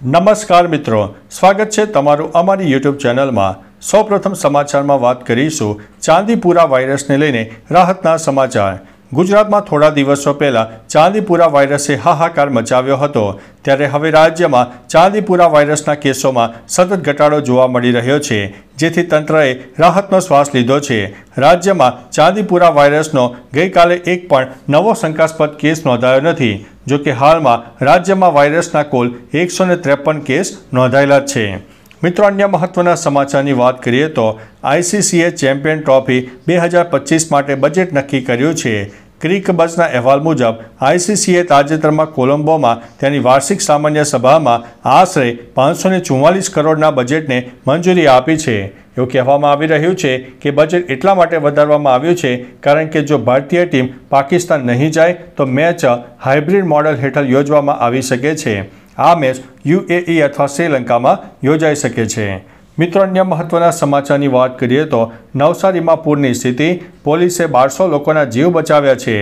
નમસ્કાર મિત્રો, સ્વાગત છે તમારું અમારી યુટ્યુબ ચેનલમાં। સૌપ્રથમ સમાચારમાં વાત કરીશું ચાંદીપુરા વાયરસને લઈને રાહતના સમાચાર। ગુજરાતમાં થોડા દિવસો પહેલા ચાંદીપુરા વાયરસે હાહાકાર મચાવ્યો હતો, ત્યારે હવે રાજ્યમાં ચાંદીપુરા વાયરસના કેસોમાં સતત ઘટાડો જોવા મળી રહ્યો છે, જેથી તંત્રએ રાહતનો શ્વાસ લીધો છે। રાજ્યમાં ચાંદીપુરા વાયરસનો ગઈકાલે એક પણ નવો શંકાસ્પદ કેસ નોંધાયો નથી, જો કે હાલમાં રાજ્યમાં વાયરસના કુલ 153 કેસ નોંધાયેલા છે। મિત્રો, અન્ય મહત્વના સમાચારની વાત કરીએ તો આઈસીસીએ ચેમ્પિયન ટ્રોફી 2025 માટે બજેટ નક્કી કર્યું છે। ક્રિકબઝના અહેવાલ મુજબ આઈસીસીએ તાજેતરમાં કોલંબોમાં તેની વાર્ષિક સામાન્ય સભામાં આશરે 544 કરોડના બજેટને મંજૂરી આપી છે। એવું કહેવામાં આવી રહ્યું છે કે બજેટ એટલા માટે વધારવામાં આવ્યું છે કારણ કે જો ભારતીય ટીમ પાકિસ્તાન નહીં જાય તો મેચ હાઇબ્રિડ મોડલ હેઠળ યોજવામાં આવી શકે છે। આ મેચ યુએઈ અથવા શ્રીલંકામાં યોજાઈ શકે છે। મિત્રો, અન્ય મહત્વના સમાચારની વાત કરીએ તો નવસારીમાં પૂરની સ્થિતિ, પોલીસે 1200 લોકોના જીવ બચાવ્યા છે।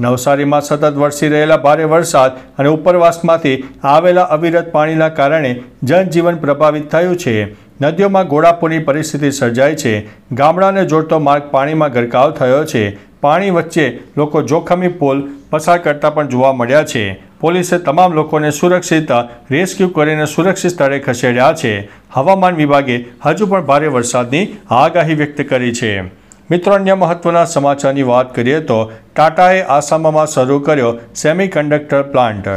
નવસારીમાં સતત વરસી રહેલા ભારે વરસાદ અને ઉપરવાસમાંથી આવેલા અવિરત પાણીના કારણે જનજીવન પ્રભાવિત થયું છે। નદીઓમાં ઘોડાપૂરની પરિસ્થિતિ સર્જાઈ છે। ગામડાને જોડતો માર્ગ પાણીમાં ગરકાવ થયો છે। પાણી વચ્ચે લોકો જોખમી પુલ પસાર કરતા પણ જોવા મળ્યા છે। પોલીસે તમામ લોકોને સુરક્ષિત રેસ્ક્યુ કરીને સુરક્ષિત સ્થળે ખસેડ્યા છે। હવામાન વિભાગે હજુ પણ ભારે વરસાદની આગાહી વ્યક્ત કરી છે। મિત્રો, અન્ય મહત્વના સમાચારની વાત કરીએ તો ટાટાએ આસામમાં શરૂ કર્યો સેમિકન્ડક્ટર પ્લાન્ટ।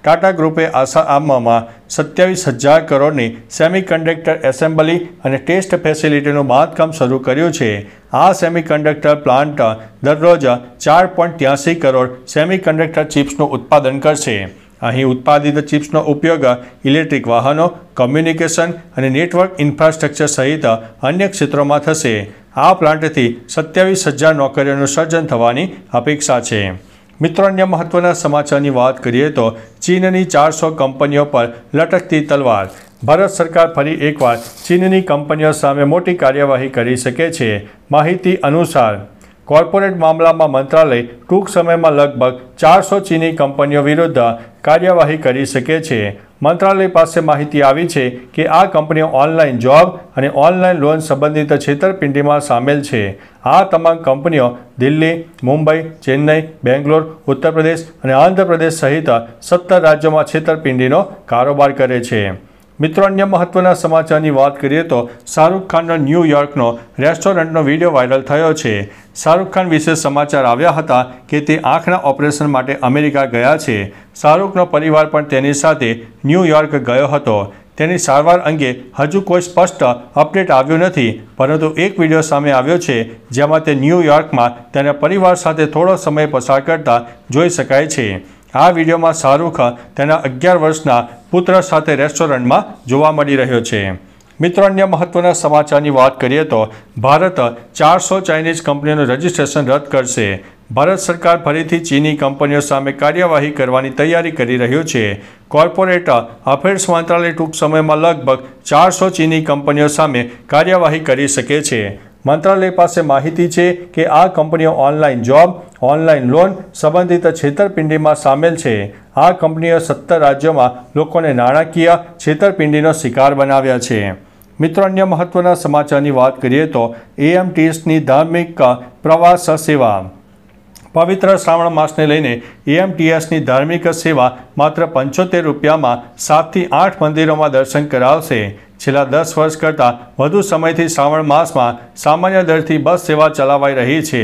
ટાટા ગ્રુપે આસામમાં 27,000 કરોડની સેમિકન્ડક્ટર એસેમ્બલી અને ટેસ્ટ ફેસિલિટીનું બાંધકામ શરૂ કર્યું છે। આ સેમિકન્ડક્ટર પ્લાન્ટ દરરોજ 4.83 કરોડ સેમિકન્ડક્ટર ચિપ્સનું ઉત્પાદન કરશે। અહીં ઉત્પાદિત ચિપ્સનો ઉપયોગ ઇલેક્ટ્રિક વાહનો, કમ્યુનિકેશન અને નેટવર્ક ઇન્ફ્રાસ્ટ્રક્ચર સહિત અન્ય ક્ષેત્રોમાં થશે। આ પ્લાન્ટથી 27,000 નોકરીઓનું સર્જન થવાની અપેક્ષા છે। મિત્રો, અન્ય મહત્વના સમાચારની વાત કરીએ તો ચીનની 400 કંપનીઓ પર લટકતી તલવાર। ભારત સરકાર ફરી એકવાર ચીનની કંપનીઓ સામે મોટી કાર્યવાહી કરી શકે છે। માહિતી અનુસાર કોર્પોરેટ મામલામાં મંત્રાલય ટૂંક સમયમાં લગભગ 400 ચીની કંપનીઓ વિરુદ્ધ કાર્યવાહી કરી શકે છે। મંત્રાલય પાસે માહિતી આવી છે કે આ કંપનીઓ ઓનલાઈન જોબ અને ઓનલાઈન લોન સંબંધિત છેતરપિંડીમાં સામેલ છે। આ તમામ કંપનીઓ દિલ્હી, મુંબઈ, ચેન્નઈ, બેંગ્લોર, ઉત્તર પ્રદેશ અને આંધ્રપ્રદેશ સહિત 17 રાજ્યોમાં છેતરપિંડીનો કારોબાર કરે છે। મિત્રો, અન્ય મહત્વના સમાચારની વાત કરીએ તો શાહરૂખ ખાનનો ન્યૂયોર્કનો રેસ્ટોરન્ટનો વિડીયો વાયરલ થયો છે। શાહરૂખ ખાન વિશે સમાચાર આવ્યા હતા કે તે આંખના ઓપરેશન માટે અમેરિકા ગયા છે। શાહરૂખનો પરિવાર પણ તેની સાથે ન્યૂયોર્ક ગયો હતો। તેની સારવાર અંગે હજુ કોઈ સ્પષ્ટ અપડેટ આવ્યું નથી, પરંતુ એક વિડીયો સામે આવ્યો છે જેમાં તે ન્યૂયોર્કમાં તેના પરિવાર સાથે થોડો સમય પસાર કરતા જોઈ શકાય છે। આ વિડીયોમાં શાહરૂખ તેના 11 વર્ષના પુત્ર સાથે રેસ્ટોરન્ટમાં જોવા મળી રહ્યો છે। મિત્રો, અન્ય મહત્વના સમાચારની વાત કરીએ તો ભારત 400 ચાઇનીઝ કંપનીઓનું રજિસ્ટ્રેશન રદ કરશે। ભારત સરકાર ફરીથી ચીની કંપનીઓ સામે કાર્યવાહી કરવાની તૈયારી કરી રહ્યું છે। કોર્પોરેટ અફેર્સ મંત્રાલય ટૂંક સમયમાં લગભગ 400 ચીની કંપનીઓ સામે કાર્યવાહી કરી શકે છે। મંત્રાલય પાસે માહિતી છે કે આ કંપનીઓ ઓનલાઈન જોબ, ઓનલાઈન લોન સંબંધિત છેતરપિંડીમાં સામેલ છે। આ કંપનીઓ 17 રાજ્યોમાં લોકોને નાણાકીય છેતરપિંડીનો શિકાર બનાવ્યા છે। મિત્રો, અન્ય મહત્વના સમાચારની વાત કરીએ તો એએમટીએસની ધાર્મિક પ્રવાસ સેવા। પવિત્ર શ્રાવણ માસને લઈને એએમટીએસની ધાર્મિક સેવા માત્ર 75 રૂપિયામાં 7 થી 8 મંદિરોમાં દર્શન કરાવશે। છેલ્લા 10 વર્ષ કરતાં વધુ સમયથી શ્રાવણ માસમાં સામાન્ય દરથી બસ સેવા ચલાવાઈ રહી છે।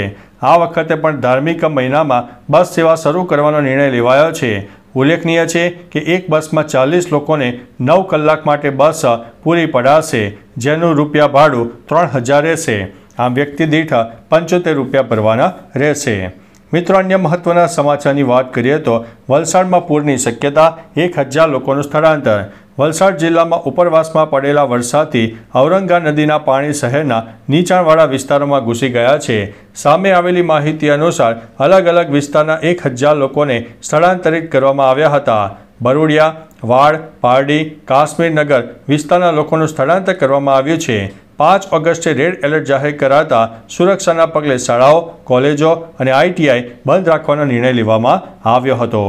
આ વખતે પણ ધાર્મિક મહિનામાં બસ સેવા શરૂ કરવાનો નિર્ણય લેવાયો છે। ઉલ્લેખનીય છે કે એક બસમાં 40 લોકોને 9 કલાક માટે બસ પૂરી પડાશે, જેનું રૂપિયા ભાડું 3000 રહેશે। આમ વ્યક્તિ દીઠ 75 રૂપિયા ભરવાના રહેશે। મિત્રો, અન્ય મહત્વના સમાચારની વાત કરીએ તો વલસાડમાં પૂરની શક્યતા, 1000 લોકોનું સ્થળાંતર। વલસાડ જિલ્લામાં ઉપરવાસમાં પડેલા વરસાદથી ઔરંગા નદીના પાણી શહેરના નીચાણવાળા વિસ્તારોમાં ઘૂસી ગયા છે। સામે આવેલી માહિતી અનુસાર અલગ અલગ વિસ્તારના 1000 લોકોને સ્થળાંતરિત કરવામાં આવ્યા હતા। બરુડિયા, વાડ, પારડી, કાશ્મીરનગર વિસ્તારના લોકોનું સ્થળાંતર કરવામાં આવ્યું છે। 5 ઓગસ્ટે રેડ એલર્ટ જાહેર કરાતા સુરક્ષાના પગલે શાળાઓ, કોલેજો અને આઈટીઆઈ બંધ રાખવાનો નિર્ણય લેવામાં આવ્યો હતો।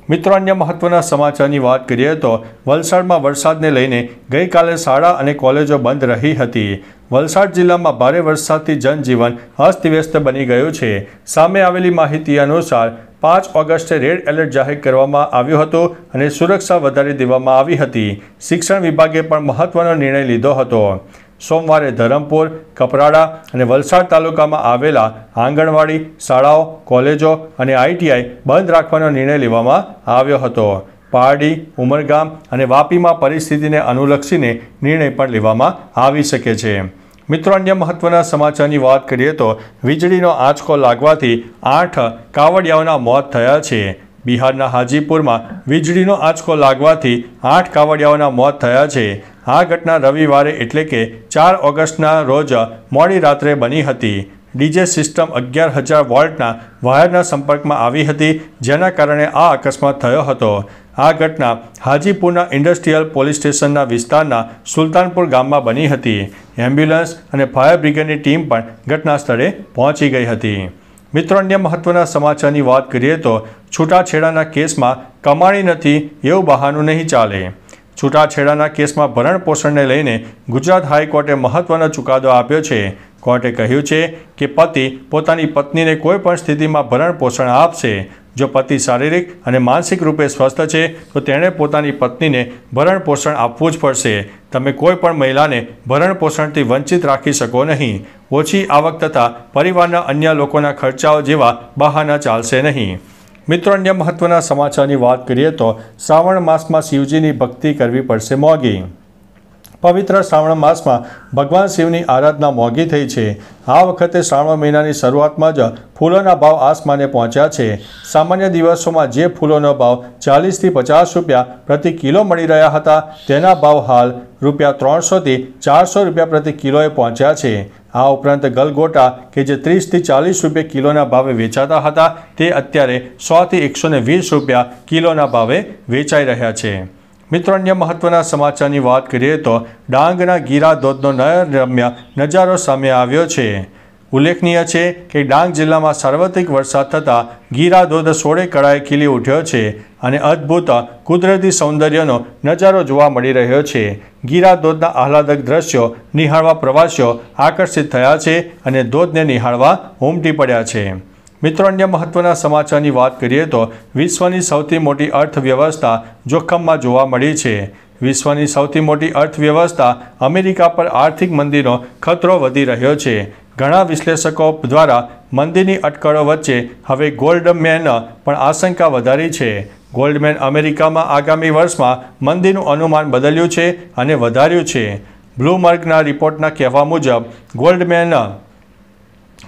મિત્રો, અન્ય મહત્વના સમાચારની વાત કરીએ તો વલસાડમાં વરસાદને લઈને ગઈકાલે શાળા અને કોલેજો બંધ રહી હતી. વલસાડ જિલ્લામાં ભારે વરસાદથી જનજીવન અસ્તવ્યસ્ત બની ગયું છે. સામે આવેલી માહિતી અનુસાર 5 ઓગસ્ટે રેડ એલર્ટ જાહેર કરવામાં આવ્યું હતું અને સુરક્ષા વધારી દેવામાં આવી હતી. શિક્ષણ વિભાગે પણ મહત્વનો નિર્ણય લીધો હતો. સોમવારે ધરમપુર, કપરાડા અને વલસાડ તાલુકામાં આવેલા આંગણવાડી, શાળાઓ, કોલેજો અને ITI બંધ રાખવાનો નિર્ણય લેવામાં આવ્યો હતો. પારડી, ઉમરગામ અને વાપીમાં પરિસ્થિતિને અનુલક્ષીને નિર્ણય પણ લેવામાં આવી શકે છે. મિત્રો, અન્ય મહત્વના સમાચારની વાત કરીએ તો વીજળીનો આંચકો લાગવાથી 8 કાવડિયાઓના મોત થયા છે. બિહારના હાજીપુરમાં વીજળીનો આંચકો લાગવાથી 8 કાવડિયાઓના મોત થયા છે. આ ઘટના રવિવારે એટલે કે 4 ઓગસ્ટના રોજ મોડી રાત્રે બની હતી. ડીજે સિસ્ટમ 11,000 વોલ્ટના વાયરના સંપર્કમાં આવી હતી, જેના કારણે આ અકસ્માત થયો હતો. આ ઘટના હાજીપુરના ઇન્ડસ્ટ્રીયલ પોલીસ સ્ટેશનના વિસ્તારના સુલતાનપુર ગામમાં બની હતી. એમ્બ્યુલન્સ અને ફાયર બ્રિગેડની ટીમ પણ ઘટના સ્થળે પહોંચી ગઈ હતી. મિત્રો, અન્ય મહત્વના સમાચારની વાત કરીએ તો છૂટાછેડાના કેસમાં કમાણી નથી એવું બહાનું નહીં ચાલે. છૂટાછેડાના કેસમાં ભરણપોષણને લઈને ગુજરાત હાઈકોર્ટે મહત્વનો ચુકાદો આપ્યો છે. કોર્ટે કહ્યું છે કે પતિ પોતાની પત્નીને કોઈ પણ સ્થિતિમાં ભરણપોષણ આપશે. જો પતિ શારીરિક અને માનસિક રૂપે સ્વસ્થ છે તો તેણે પોતાની પત્નીને ભરણપોષણ આપવું જ પડશે. તમે કોઈ પણ મહિલાને ભરણપોષણથી વંચિત રાખી શકો નહીં. ઓછી આવક તથા પરિવારના અન્ય લોકોના ખર્ચાઓ જેવા બહાના ચાલશે નહીં. મિત્રો, અન્ય મહત્વના સમાચારની વાત કરીએ તો શ્રાવણ માસમાં શિવજીની ભક્તિ કરવી પડશે મોંઘી. પવિત્ર શ્રાવણ માસમાં ભગવાન શિવની આરાધના મોંઘી થઈ છે. આ વખતે શ્રાવણ મહિનાની શરૂઆતમાં જ ફૂલોના ભાવ આસમાને પહોંચ્યા છે. સામાન્ય દિવસોમાં જે ફૂલોનો ભાવ 40 થી 50 રૂપિયા પ્રતિ કિલો મળી રહ્યા હતા, તેના ભાવ હાલ ₹300 થી 400 રૂપિયા પ્રતિ કિલોએ પહોંચ્યા છે. આ ઉપરાંત ગલગોટા કે જે 30 થી 40 રૂપિયા કિલોના ભાવે વેચાતા હતા, તે અત્યારે 100 થી 120 રૂપિયા કિલોના ભાવે વેચાઈ રહ્યા છે. મિત્રો, અન્ય મહત્વના સમાચારની વાત કરીએ તો ડાંગના ગીરા ધોધનો નયનરમ્ય નજારો સામે આવ્યો છે. ઉલ્લેખનીય છે કે ડાંગ જિલ્લામાં સાર્વત્રિક વરસાદ થતાં ગીરા ધોધ સોળે કળાએ ખીલી ઉઠ્યો છે અને અદ્ભુત કુદરતી સૌંદર્યનો નજારો જોવા મળી રહ્યો છે. ગીરા ધોધના આહલાદક દ્રશ્યો નિહાળવા પ્રવાસીઓ આકર્ષિત થયા છે અને ધોધને નિહાળવા ઉમટી પડ્યા છે. મિત્રો, અન્ય મહત્વના સમાચારની વાત કરીએ તો વિશ્વની સૌથી મોટી અર્થવ્યવસ્થા જોખમમાં જોવા મળી છે. વિશ્વની સૌથી મોટી અર્થવ્યવસ્થા અમેરિકા પર આર્થિક મંદીનો ખતરો વધી રહ્યો છે. ઘણા વિશ્લેષકો દ્વારા મંદીની અટકળો વચ્ચે હવે ગોલ્ડમેન પણ આશંકા વધારી છે. ગોલ્ડમેન અમેરિકામાં આગામી વર્ષમાં મંદીનું અનુમાન બદલ્યું છે અને વધાર્યું છે. બ્લૂમબર્ગના રિપોર્ટના કહેવા મુજબ ગોલ્ડમેન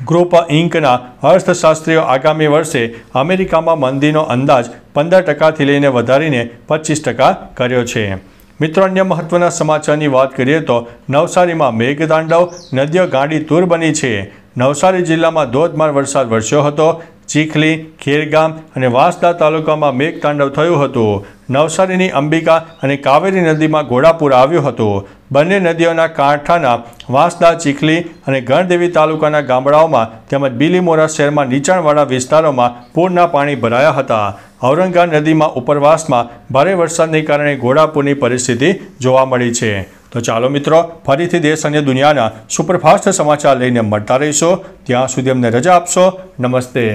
ગ્રુપ ઇન્કના અર્થશાસ્ત્રીઓ આગામી વર્ષે અમેરિકામાં મંદીનો અંદાજ 15% લઈને વધારીને 25% કર્યો છે. મિત્રો, અન્ય મહત્વના સમાચારની વાત કરીએ તો નવસારીમાં મેઘતાંડવ, નદીઓ ગાંડી તૂર બની છે. નવસારી જિલ્લામાં ધોધમાર વરસાદ વરસ્યો હતો. ચીખલી, ખેરગામ અને વાંસદા તાલુકામાં મેઘતાંડવ થયું હતું. નવસારીની અંબિકા અને કાવેરી નદીમાં ઘોડાપૂર આવ્યું હતું. બંને નદીઓના કાંઠાના વાંસદા, ચીખલી અને ગણદેવી તાલુકાના ગામડાઓમાં તેમજ બિલીમોરા શહેરમાં નીચાણવાળા વિસ્તારોમાં પૂરના પાણી ભરાયા હતા. ઔરંગા નદીમાં ઉપરવાસમાં ભારે વરસાદને કારણે ઘોડાપૂરની પરિસ્થિતિ જોવા મળી છે. તો ચાલો મિત્રો, ફરીથી દેશ અને દુનિયાના સુપરફાસ્ટ સમાચાર લઈને મળતા રહીશો. ત્યાં સુધી અમને રજા આપશો. નમસ્તે.